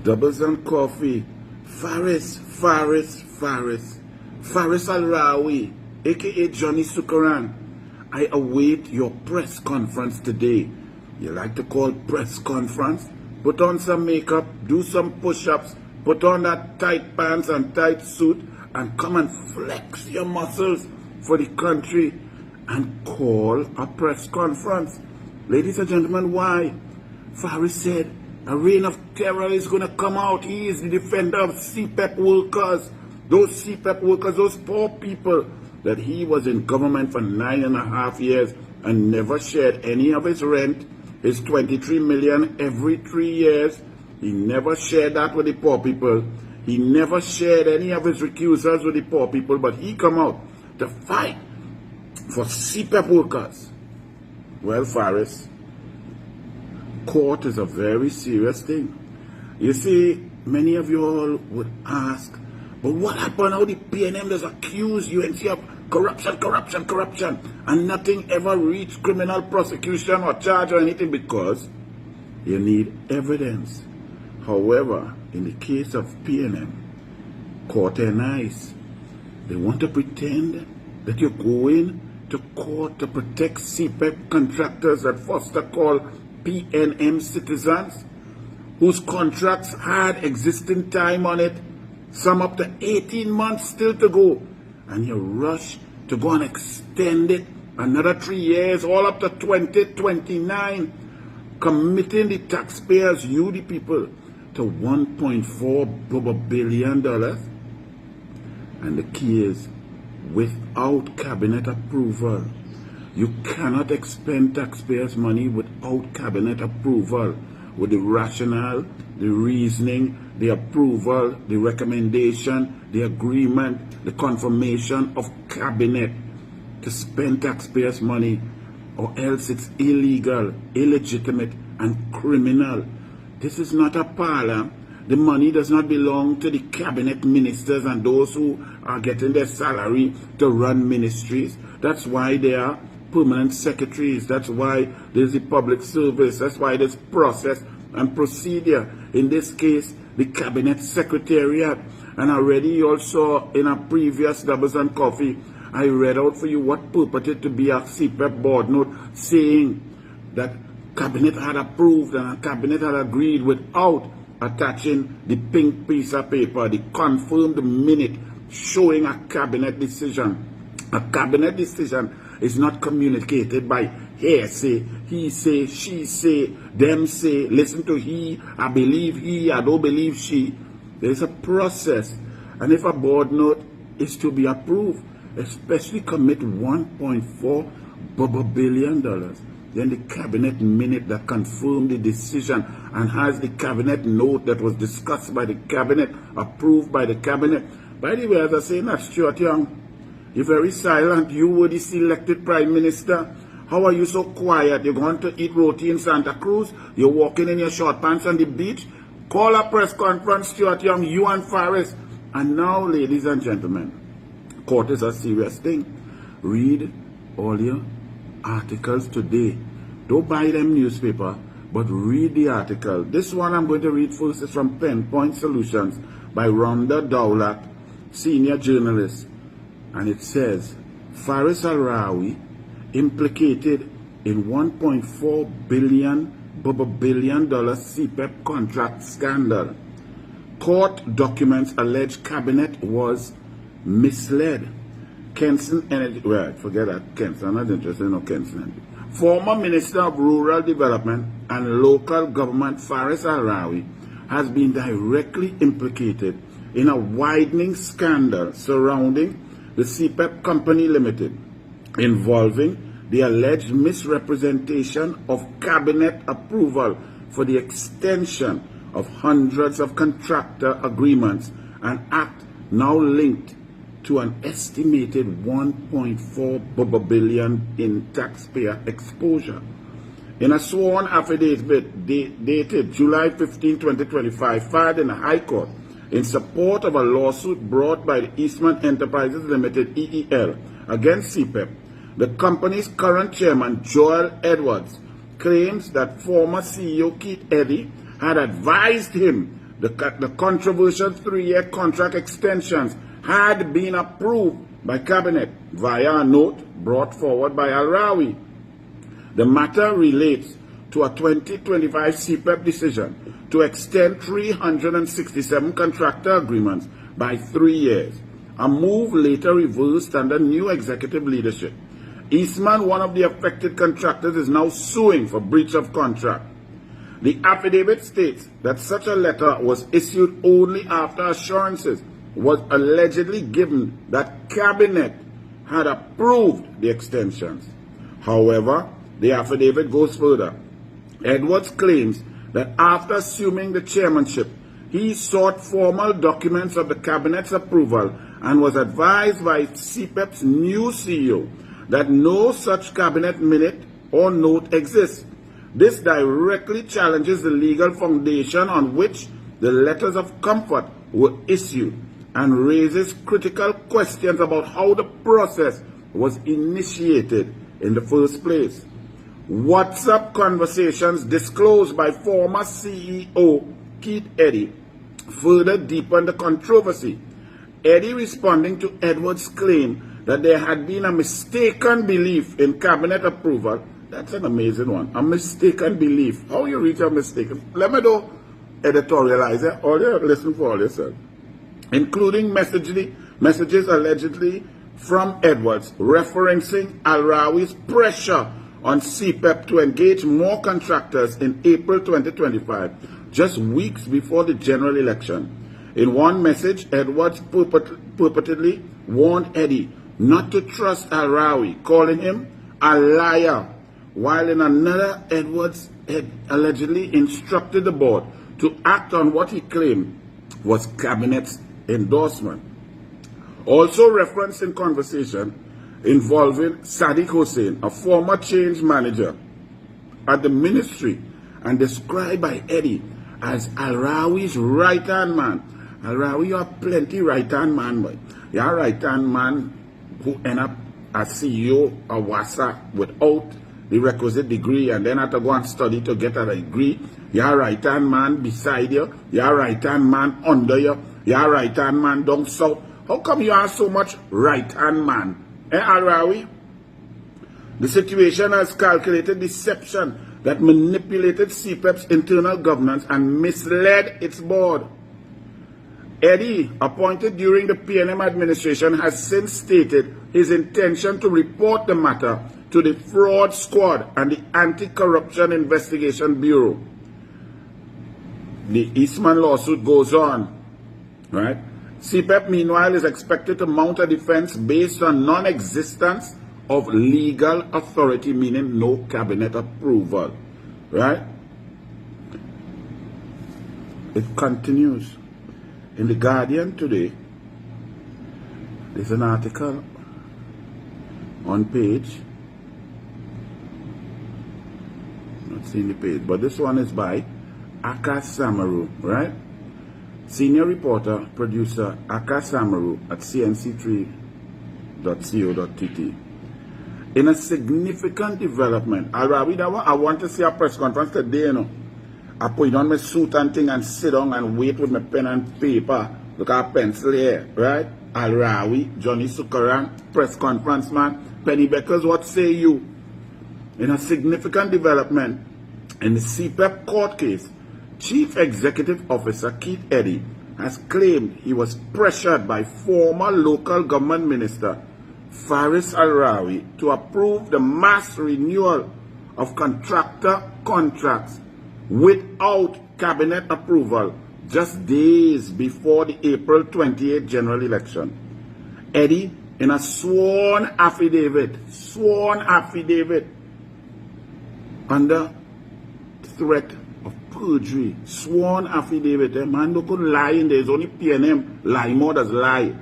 Doubles and Coffee, Faris Al-Rawi, aka Johnny Sukaran. I await your press conference today. You like to call press conference? Put on some makeup, do some push-ups, put on that tight pants and tight suit, and come and flex your muscles for the country and call a press conference. Ladies and gentlemen, why? Faris said a reign of terror is going to come out. He is the defender of CPEP workers. Those CPEP workers, those poor people that he was in government for 9.5 years and never shared any of his rent, his 23 million every 3 years. He never shared that with the poor people. He never shared any of his recusals with the poor people, but he come out to fight for CPEP workers. Well, Faris, court is a very serious thing. You see, many of you all would ask, but what happened? How the PNM does accuse UNC of corruption, and nothing ever reached criminal prosecution or charge or anything because you need evidence. However, in the case of PNM, court and nice. They want to pretend that you're going to court to protect CPEP contractors that Foster call PNM citizens, whose contracts had existing time on it, some up to 18 months still to go, and you rush to go and extend it another 3 years, all up to 2029, committing the taxpayers, you the people, to $1.4 billion. And the key is, without cabinet approval. You cannot expend taxpayers' money without cabinet approval, with the rationale, the reasoning, the approval, the recommendation, the agreement, the confirmation of cabinet to spend taxpayers' money, or else it's illegal, illegitimate, and criminal. This is not a parlor. The money does not belong to the cabinet ministers and those who are getting their salary to run ministries. That's why they are permanent secretaries. That's why there's the public service. That's why there's process and procedure. In this case, the cabinet secretariat. And already you also in a previous Doubles and Coffee, I read out for you what purported to be a CPEP board note saying that cabinet had approved and a cabinet had agreed without attaching the pink piece of paper, the confirmed minute showing a cabinet decision. A cabinet decision is not communicated by hearsay, he say, she say, them say, listen to he, I believe he, I don't believe she. There's a process. And if a board note is to be approved, especially commit $1.4 billion, then the cabinet minute that confirmed the decision and has the cabinet note that was discussed by the cabinet, approved by the cabinet. By the way, as I say, not Stuart Young, you're very silent. You were the selected prime minister. How are you so quiet? You're going to eat roti in Santa Cruz? You're walking in your short pants on the beach? Call a press conference, Stuart Young, you and Faris. And now, ladies and gentlemen, court is a serious thing. Read all your articles today. Don't buy them newspaper, but read the article. This one I'm going to read first is from Penpoint Solutions by Rhonda Dowlatt, senior journalist. And it says, Faris Al-Rawi implicated in $1.4 billion CPEP contract scandal. Court documents allege cabinet was misled. Kenson Energy, well, forget that, Kenson, I'm not interested in no Kenson Energy. Former Minister of Rural Development and Local Government Faris Al-Rawi has been directly implicated in a widening scandal surrounding the CPEP Company Limited, involving the alleged misrepresentation of cabinet approval for the extension of hundreds of contractor agreements, an act now linked to an estimated $1.4 billion in taxpayer exposure. In a sworn affidavit dated July 15, 2025, filed in the High Court in support of a lawsuit brought by the Eastman Enterprises Limited, EEL, against CPEP, the company's current chairman, Joel Edwards, claims that former CEO Keith Eddy had advised him the controversial 3-year contract extensions had been approved by Cabinet via a note brought forward by Al-Rawi. The matter relates to a 2025 CPEP decision to extend 367 contractor agreements by 3 years, a move later reversed under new executive leadership. Eastman, one of the affected contractors, is now suing for breach of contract. The affidavit states that such a letter was issued only after assurances was allegedly given that Cabinet had approved the extensions. However, the affidavit goes further. Edwards claims that after assuming the chairmanship, he sought formal documents of the Cabinet's approval and was advised by CPEP's new CEO that no such Cabinet minute or note exists. This directly challenges the legal foundation on which the letters of comfort were issued and raises critical questions about how the process was initiated in the first place. WhatsApp conversations disclosed by former CEO Keith Eddy further deepened the controversy. Eddy, responding to Edwards' claim that there had been a mistaken belief in Cabinet approval. That's an amazing one. A mistaken belief. How you reach a mistaken? Let me do editorialize it. All you listen for all yourself. Including messages allegedly from Edwards referencing Al-Rawi's pressure on CPEP to engage more contractors in April 2025, just weeks before the general election. In one message, Edwards purportedly warned Eddy not to trust Al-Rawi, calling him a liar, while in another, Edwards had allegedly instructed the board to act on what he claimed was Cabinet's endorsement. Also referenced in conversation involving Sadiq Hussain, a former change manager at the ministry and described by Eddy as Al-Rawi's right-hand man. Al-Rawi, you have plenty right-hand man, boy. You are right-hand man who end up as CEO of WASA without the requisite degree and then have to go and study to get a degree. You are right-hand man beside you. You are right-hand man under you. You are right-hand man down south. How come you are so much right-hand man? Al-Rawi? The situation has calculated deception that manipulated CPEP's internal governance and misled its board. Eddy, appointed during the PNM administration, has since stated his intention to report the matter to the Fraud Squad and the Anti-Corruption Investigation Bureau. The Eastman lawsuit goes on, right? CPEP, meanwhile, is expected to mount a defense based on non-existence of legal authority, meaning no Cabinet approval, right? It continues. In The Guardian today, there's an article on page, not seeing the page, but this one is by Akash Samaru, right? Senior reporter, producer Akash Samaru at cnc3.co.tt. In a significant development, Al-Rawi, I want to see a press conference today, you know. I put on my suit and thing and sit down and wait with my pen and paper. Look at pencil here, right? Al-Rawi, Johnny Sukaran, press conference man. Penny Beckers, what say you? In a significant development in the CPEP court case, Chief Executive Officer Keith Eddy has claimed he was pressured by former local government minister Faris Al-Rawi to approve the mass renewal of contractor contracts without Cabinet approval just days before the April 28 general election. Eddy, in a sworn affidavit under threat of perjury, sworn affidavit. Man, don't lie in there. It's only PNM lie more does lie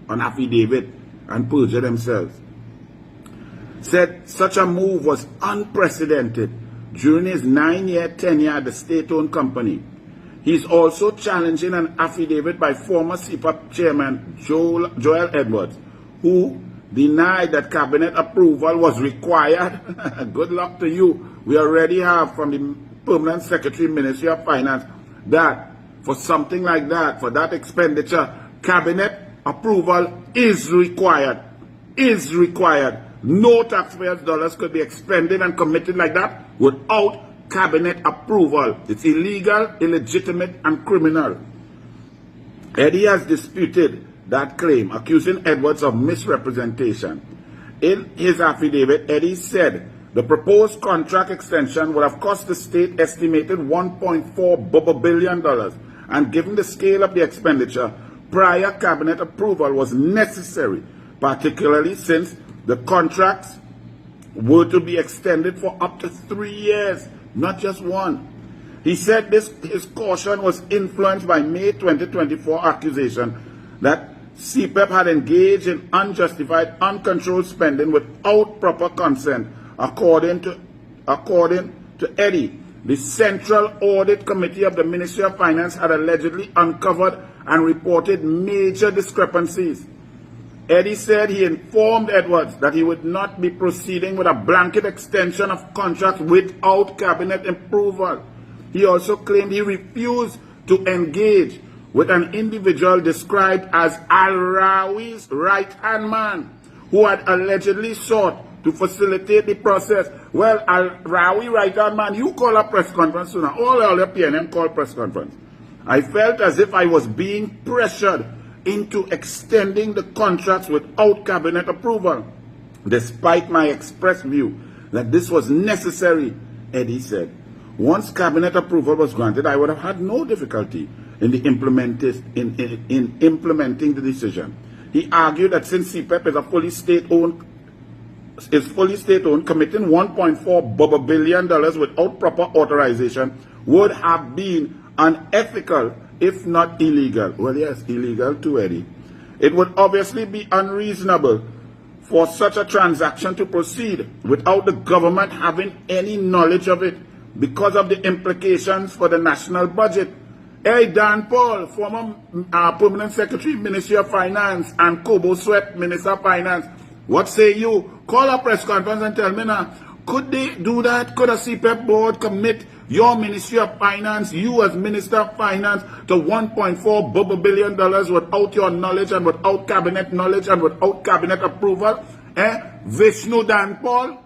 on affidavit and perjure themselves. Said such a move was unprecedented during his 9-year tenure at the state-owned company. He's also challenging an affidavit by former CPEP chairman Joel Edwards, who denied that Cabinet approval was required. Good luck to you. We already have from the Permanent Secretary, Ministry of Finance, that for something like that, for that expenditure, cabinet approval is required. Is required. No taxpayers' dollars could be expended and committed like that without cabinet approval. It's illegal, illegitimate, and criminal. Eddie has disputed that claim, accusing Edwards of misrepresentation. In his affidavit, Eddie said the proposed contract extension would have cost the state estimated $1.4 billion, and given the scale of the expenditure, prior cabinet approval was necessary, particularly since the contracts were to be extended for up to 3 years, not just one. He said his caution was influenced by May 2024 accusation that CPEP had engaged in unjustified, uncontrolled spending without proper consent. According to Eddie, the Central Audit Committee of the Ministry of Finance had allegedly uncovered and reported major discrepancies. Eddie said he informed Edwards that he would not be proceeding with a blanket extension of contracts without cabinet approval. He also claimed he refused to engage with an individual described as Al-Rawi's right-hand man, who had allegedly sought to facilitate the process. Well, Al-Rawi right-hand man, you call a press conference sooner. All your PNM call press conference. I felt as if I was being pressured into extending the contracts without cabinet approval, despite my express view that this was necessary, Eddie said. Once cabinet approval was granted, I would have had no difficulty in implementing the decision. He argued that since CPEP is fully state-owned, committing $1.4 billion without proper authorization would have been unethical, if not illegal. Well, yes, illegal too, Eddie. It would obviously be unreasonable for such a transaction to proceed without the government having any knowledge of it because of the implications for the national budget. Hey, Dan Paul, former Permanent Secretary, Ministry of Finance, and Kobo Sweat, Minister of Finance, what say you? Call a press conference and tell me now, could they do that? Could a CPEP board commit your Ministry of Finance, you as Minister of Finance, to $1.4 billion without your knowledge and without cabinet knowledge and without cabinet approval? Vishnu Dan Paul?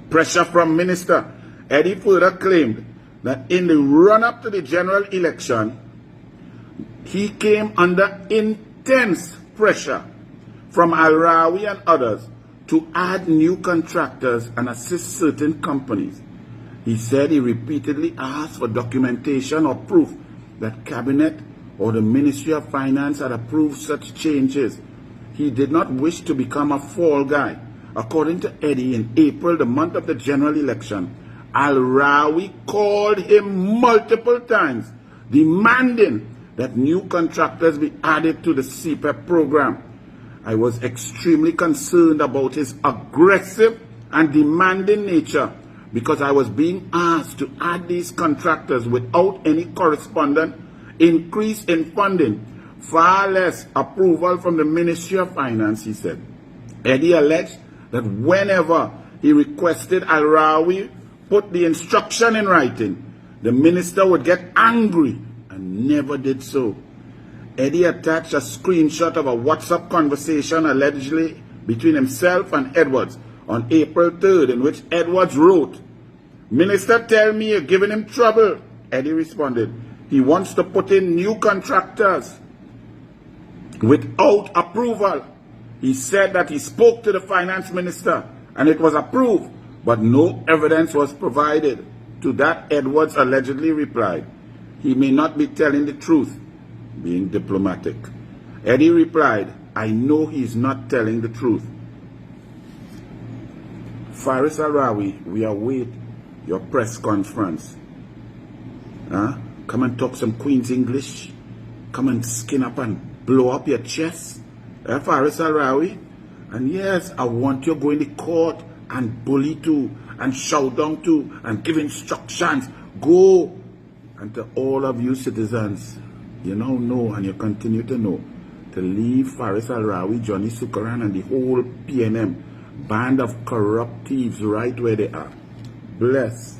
Pressure from Minister. Eddie further claimed that in the run-up to the general election, he came under intense pressure from Al-Rawi and others to add new contractors and assist certain companies. He said he repeatedly asked for documentation or proof that Cabinet or the Ministry of Finance had approved such changes. He did not wish to become a fall guy. According to Eddie, in April, the month of the general election, Al-Rawi called him multiple times, demanding that new contractors be added to the CPEP program. I was extremely concerned about his aggressive and demanding nature because I was being asked to add these contractors without any correspondent increase in funding, far less approval from the Ministry of Finance, he said. Eddie alleged that whenever he requested Al-Rawi put the instruction in writing, the minister would get angry and never did so. Eddie attached a screenshot of a WhatsApp conversation allegedly between himself and Edwards on April 3rd, in which Edwards wrote, "Minister, tell me you're giving him trouble." Eddie responded, "He wants to put in new contractors without approval. He said that he spoke to the finance minister and it was approved, but no evidence was provided." To that, Edwards allegedly replied, "He may not be telling the truth," being diplomatic. Eddie replied, "I know he's not telling the truth." Faris Al-Rawi, we await your press conference. Come and talk some Queen's English. Come and skin up and blow up your chest. Faris Al-Rawi. And yes, I want you going to court and bully too, and shout down too, and give instructions. Go. And to all of you citizens, you now know and you continue to know to leave Faris Al-Rawi, Johnny Sukaran, and the whole PNM band of corrupt thieves right where they are. Bless.